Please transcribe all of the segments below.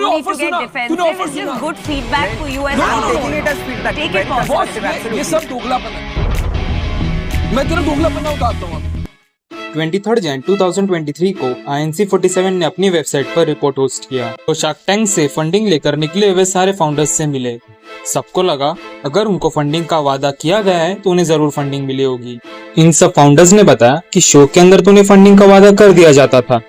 No need to get defensive. It's just good feedback for you as I'm a taking it as feedback. Take it Very positive. constructive, absolutely. ये सब दोगलापन है। मैं तेरा दोगलापन उतारता हूँ। 23 जैन 2023 को INC47 ने अपनी वेबसाइट पर रिपोर्ट होस्ट किया तो शार्क टैंक से फंडिंग लेकर निकले हुए सारे फाउंडर्स से मिले। सबको लगा अगर उनको फंडिंग का वादा किया गया है तो उन्हें जरूर फंडिंग मिली होगी। इन सब फाउंडर्स ने बताया कि शो के अंदर तो उन्हें फंडिंग का वादा कर दिया जाता था,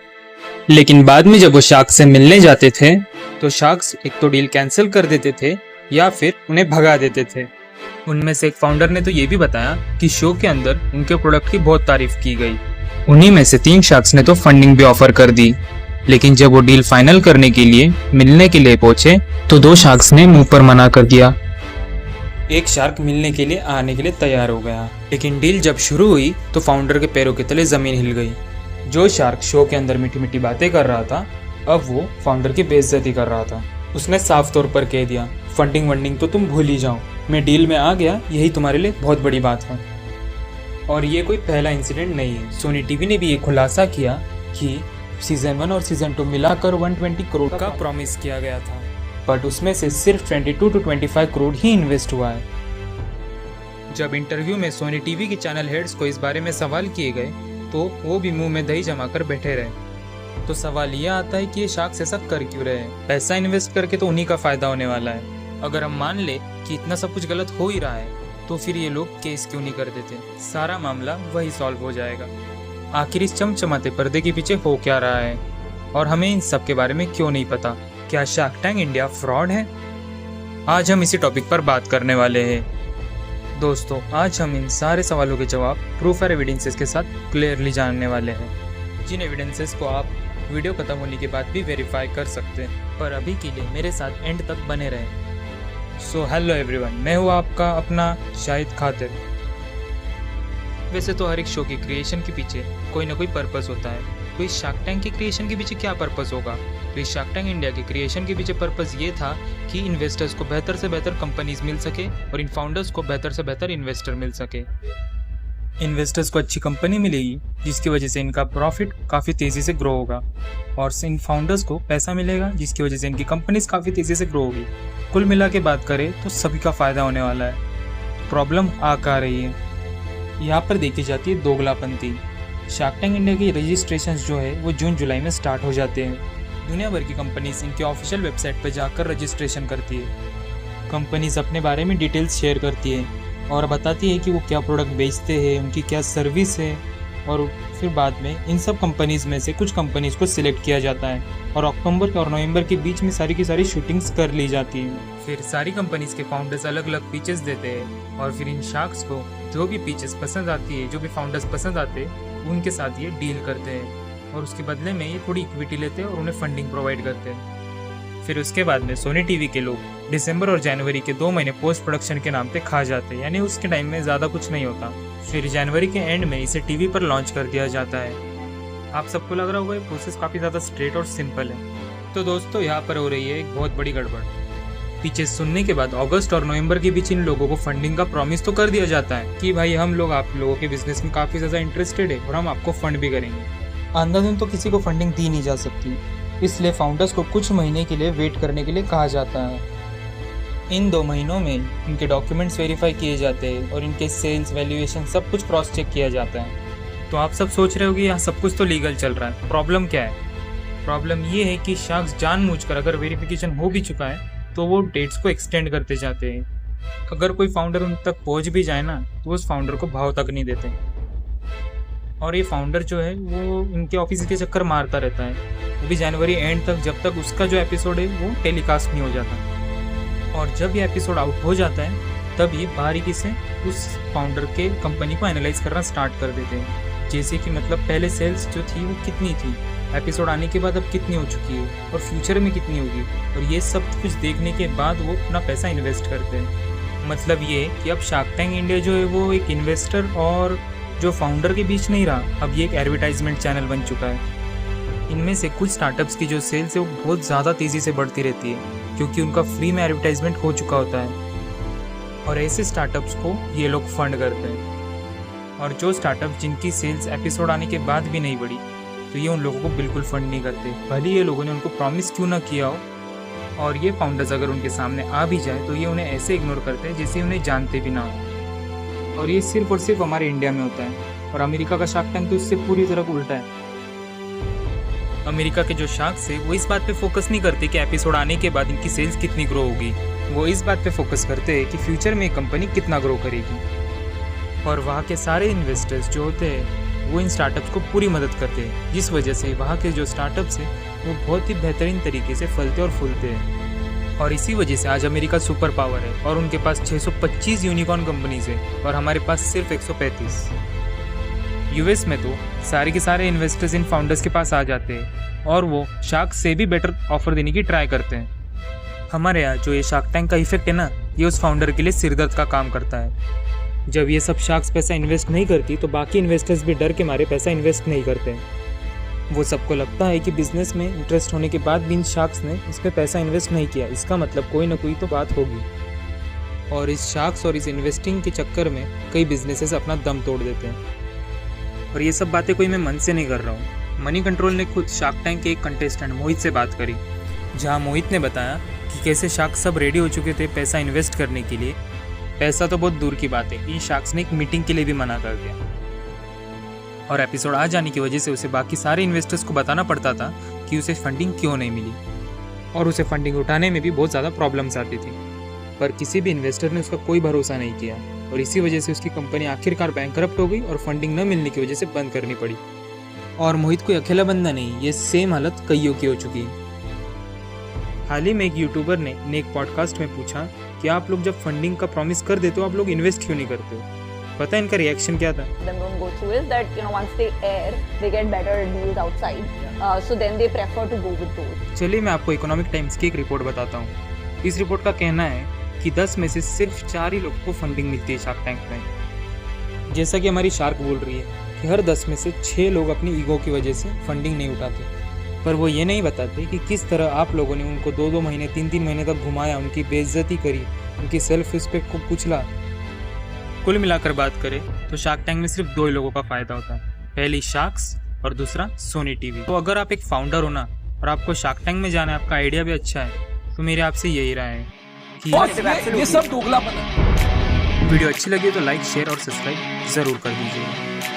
लेकिन बाद में जब वो शार्क से मिलने जाते थे तो शार्क्स एक तो डील कैंसिल कर देते थे या फिर उन्हें भगा देते थे। उनमें से एक फाउंडर ने तो ये भी बताया कि शो के अंदर उनके प्रोडक्ट की बहुत तारीफ की गई। उन्हीं में से 3 शार्क्स ने तो फंडिंग भी ऑफर कर दी, लेकिन जब वो डील फाइनल करने के लिए मिलने के लिए पहुंचे तो 2 शार्क्स ने मुंह पर मना कर दिया। एक शार्क मिलने के लिए आने के लिए तैयार हो गया, लेकिन डील जब शुरू हुई तो फाउंडर के पैरों के तले जमीन हिल गई। जो शार्क शो के अंदर मीठी मीठी बातें कर रहा था अब वो फाउंडर की बेइज्जती कर रहा था। उसने साफ तौर पर कह दिया फंडिंग वंडिंग तो तुम भूल ही जाओ, मैं डील में आ गया, यही तुम्हारे लिए बहुत बड़ी बात है। और ये कोई पहला इंसिडेंट नहीं है। सोनी टीवी ने भी ये खुलासा किया कि सीजन 1 और सीजन 2 मिलाकर 120 करोड़ का प्रॉमिस किया गया था, बट उसमें से सिर्फ 22 to 25 करोड़ ही इन्वेस्ट हुआ है। जब इंटरव्यू में सोनी टीवी के चैनल हेड्स को इस बारे में सवाल किए गए तो वो भी मुंह में दही जमाकर बैठे रहे। तो सवाल ये आता है कि ये शार्क्स ऐसा कर क्यों रहे हैं? पैसा इन्वेस्ट करके तो उन्हीं का फायदा होने वाला है। अगर हम मान ले कि इतना सब कुछ गलत हो ही रहा है तो फिर ये लोग केस क्यों नहीं कर देते? सारा मामला वही सॉल्व हो जाएगा। आखिर इस चमचमाते पर्दे के पीछे हो क्या रहा है और हमें इन सब के बारे में क्यों नहीं पता? क्या शार्क टैंक इंडिया फ्रॉड है? आज हम इसी टॉपिक पर बात करने वाले हैं। दोस्तों, आज हम इन सारे सवालों के जवाब प्रूफ और एविडेंसेस के साथ क्लियरली जानने वाले हैं, जिन एविडेंसेस को आप वीडियो खत्म होने के बाद भी वेरीफाई कर सकते हैं। पर अभी के लिए मेरे साथ एंड तक बने रहें। सो हेलो एवरीवन, मैं हूँ आपका अपना शाहिद खातिर। वैसे तो हर एक शो की क्रिएशन के पीछे कोई ना कोई पर्पस होता है। तो इस शार्क टैंक की क्रिएशन के पीछे क्या पर्पस होगा? तो इस शार्क टैंक इंडिया के क्रिएशन के पीछे पर्पस ये था कि इन्वेस्टर्स को बेहतर से बेहतर कंपनीज मिल सके और इन फाउंडर्स को बेहतर से बेहतर इन्वेस्टर मिल सके। इन्वेस्टर्स को अच्छी कंपनी मिलेगी जिसकी वजह से इनका प्रॉफिट काफ़ी तेज़ी से ग्रो होगा और इन फाउंडर्स को पैसा मिलेगा जिसकी वजह से इनकी कंपनीज काफ़ी तेज़ी से ग्रो होगी। कुल मिला के बात करें तो सभी का फ़ायदा होने वाला है। प्रॉब्लम आ कहाँ रही है? यहाँ पर देखी जाती है दोगलापंती। शार्क टैंक इंडिया की रजिस्ट्रेशन जो है वो जून जुलाई में स्टार्ट हो जाते हैं। दुनिया भर की कंपनीज इनके ऑफिशियल वेबसाइट पर जाकर रजिस्ट्रेशन करती है। कंपनीज अपने बारे में डिटेल्स शेयर करती है और बताती है कि वो क्या प्रोडक्ट बेचते हैं, उनकी क्या सर्विस है, और फिर बाद में इन सब कंपनीज में से कुछ कंपनीज को सिलेक्ट किया जाता है और अक्टूबर और नवंबर के बीच में सारी की सारी शूटिंग्स कर ली जाती है। फिर सारी कंपनीज के फाउंडर्स अलग अलग पिचेस देते हैं और फिर इन शार्क्स को जो भी पिचेस पसंद आती है, जो भी फाउंडर्स पसंद आते हैं, उनके साथ ये डील करते हैं और उसके बदले में ये थोड़ी इक्विटी लेते हैं और उन्हें फंडिंग प्रोवाइड करते हैं। फिर उसके बाद में सोनी टीवी के लोग दिसंबर और जनवरी के 2 महीने पोस्ट प्रोडक्शन के नाम पे खा जाते हैं, यानी उसके टाइम में ज़्यादा कुछ नहीं होता। फिर जनवरी के एंड में इसे टीवी पर लॉन्च कर दिया जाता है। आप सबको लग रहा होगा ये प्रोसेस काफ़ी ज़्यादा स्ट्रेट और सिंपल है। तो दोस्तों, यहाँ पर हो रही है एक बहुत बड़ी गड़बड़। पीछे सुनने के बाद अगस्त और नवंबर के बीच इन लोगों को फंडिंग का प्रॉमिस तो कर दिया जाता है कि भाई हम लोग आप लोगों के बिजनेस में काफ़ी ज़्यादा इंटरेस्टेड है और हम आपको फंड भी करेंगे। अंधाधुंध तो किसी को फंडिंग दी नहीं जा सकती, इसलिए फाउंडर्स को कुछ महीने के लिए वेट करने के लिए कहा जाता है। इन 2 महीनों में इनके डॉक्यूमेंट्स वेरीफाई किए जाते हैं और इनके सेल्स वैल्यूएशन सब कुछ क्रॉस चेक किया जाता है। तो आप सब सोच रहे हो कि यहाँ सब कुछ तो लीगल चल रहा है, प्रॉब्लम क्या है? प्रॉब्लम ये है कि शार्क्स जानबूझकर अगर वेरिफिकेशन हो भी चुका है तो वो डेट्स को एक्सटेंड करते जाते हैं। अगर कोई फाउंडर उन तक पहुँच भी जाए ना तो उस फाउंडर को भाव तक नहीं देते और ये फाउंडर जो है वो इनके ऑफिस के चक्कर मारता रहता है, वो भी जनवरी एंड तक, जब तक उसका जो एपिसोड है वो टेलीकास्ट नहीं हो जाता। और जब ये एपिसोड आउट हो जाता है तब ये बारीकी से उस फाउंडर के कंपनी को एनालाइज करना स्टार्ट कर देते हैं, जैसे कि मतलब पहले सेल्स जो थी वो कितनी थी, एपिसोड आने के बाद अब कितनी हो चुकी है और फ्यूचर में कितनी होगी, और ये सब कुछ देखने के बाद वो अपना पैसा इन्वेस्ट करते हैं। मतलब ये कि अब शार्क टैंक इंडिया जो है वो एक इन्वेस्टर और जो फाउंडर के बीच नहीं रहा, अब ये एक एडवर्टाइजमेंट चैनल बन चुका है। इनमें से कुछ स्टार्टअप्स की जो सेल्स है वो बहुत ज़्यादा तेज़ी से बढ़ती रहती है क्योंकि उनका फ्री में एडवर्टाइजमेंट हो चुका होता है और ऐसे स्टार्टअप्स को ये लोग फंड करते हैं। और जो स्टार्टअप जिनकी सेल्स एपिसोड आने के बाद भी नहीं बढ़ी तो ये उन लोगों को बिल्कुल फंड नहीं करते, भले ये लोगों ने उनको प्रॉमिस क्यों ना किया हो, और ये फाउंडर्स अगर उनके सामने आ भी जाए तो ये उन्हें ऐसे इग्नोर करते हैं जैसे उन्हें जानते भी ना हो। और ये सिर्फ और सिर्फ हमारे इंडिया में होता है, और अमेरिका का शार्क टैंक तो इससे पूरी तरह उल्टा है। अमेरिका के जो शार्क्स है वो इस बात पे फोकस नहीं करते कि एपिसोड आने के बाद इनकी सेल्स कितनी ग्रो होगी, वो इस बात पे फोकस करते हैं कि फ्यूचर में कंपनी कितना ग्रो करेगी। और वहाँ के सारे इन्वेस्टर्स जो होते हैं वो इन स्टार्टअप्स को पूरी मदद करते हैं, जिस वजह से वहाँ के जो स्टार्टअप्स हैं वो बहुत ही बेहतरीन तरीके से फलते और फूलते हैं। और इसी वजह से आज अमेरिका सुपर पावर है और उनके पास 625 यूनिकॉर्न कंपनीज है और हमारे पास सिर्फ 135। यूएस में तो सारे के सारे इन्वेस्टर्स इन फाउंडर्स के पास आ जाते हैं और वो शार्क से भी बेटर ऑफर देने की ट्राई करते हैं। हमारे यहाँ जो ये शार्क टैंक का इफेक्ट है ना, ये उस फाउंडर के लिए सिरदर्द का काम करता है। जब ये सब शार्क्स पैसा इन्वेस्ट नहीं करती तो बाकी इन्वेस्टर्स भी डर के मारे पैसा इन्वेस्ट नहीं करते। वो सबको लगता है कि बिजनेस में इंटरेस्ट होने के बाद भी इन शार्क्स ने इसमें पैसा इन्वेस्ट नहीं किया, इसका मतलब कोई ना कोई तो बात होगी। और इस शार्क्स और इस इन्वेस्टिंग के चक्कर में कई बिजनेसेस अपना दम तोड़ देते हैं। और ये सब बातें कोई मैं मन से नहीं कर रहा हूँ। मनी कंट्रोल ने खुद शार्क टैंक के एक कंटेस्टेंट मोहित से बात करी, जहाँ मोहित ने बताया कि कैसे शार्क सब रेडी हो चुके थे पैसा इन्वेस्ट करने के लिए। पैसा तो बहुत दूर की बात है, इन शार्क्स ने एक मीटिंग के लिए भी मना कर दिया। और एपिसोड आ जाने की वजह से उसे बाकी सारे इन्वेस्टर्स को बताना पड़ता था कि उसे फंडिंग क्यों नहीं मिली, और उसे फंडिंग उठाने में भी बहुत ज़्यादा प्रॉब्लम्स आती थी। पर किसी भी इन्वेस्टर ने उसका कोई भरोसा नहीं किया और इसी वजह से उसकी कंपनी आखिरकार बैंकरप्ट हो गई और फंडिंग न मिलने की वजह से बंद करनी पड़ी। और मोहित कोई अकेला बंदा नहीं, ये सेम हालत कईयों की हो चुकी है। हाल ही में एक यूट्यूबर ने एक पॉडकास्ट में पूछा कि आप लोग जब फंडिंग का प्रॉमिस कर देते हो आप लोग इन्वेस्ट क्यों नहीं करते हो? पता है इनका रिएक्शन क्या था? Them don't go through is that once they air they get better deals outside, so then they prefer to go with those. चलिए मैं आपको इकोनॉमिक टाइम्स की एक रिपोर्ट बताता हूँ। इस रिपोर्ट का कहना है कि 10 में से सिर्फ 4 ही लोगों को फंडिंग मिलती है शार्क टैंक में। जैसा कि हमारी शार्क बोल रही है कि हर 10 में से 6 लोग अपनी ईगो की वजह से फंडिंग नहीं उठाते, पर वो ये नहीं बताते कि किस तरह आप लोगों ने उनको 2-2 महीने 3-3 महीने तक घुमाया, उनकी बेइज्जती करी, उनकी सेल्फ रिस्पेक्ट को कुचला। कुल मिलाकर बात करें तो शार्क टैंक में सिर्फ 2 ही लोगों का फायदा होता है, पहली शार्क्स और दूसरा सोनी टीवी। तो अगर आप एक फाउंडर हो ना और आपको शार्क टैंक में जाना है, आपका आइडिया भी अच्छा है, तो मेरे आपसे यही राय है कि ये सब दोगलापन है। वीडियो अच्छी लगी तो लाइक शेयर और सब्सक्राइब जरूर कर दीजिए।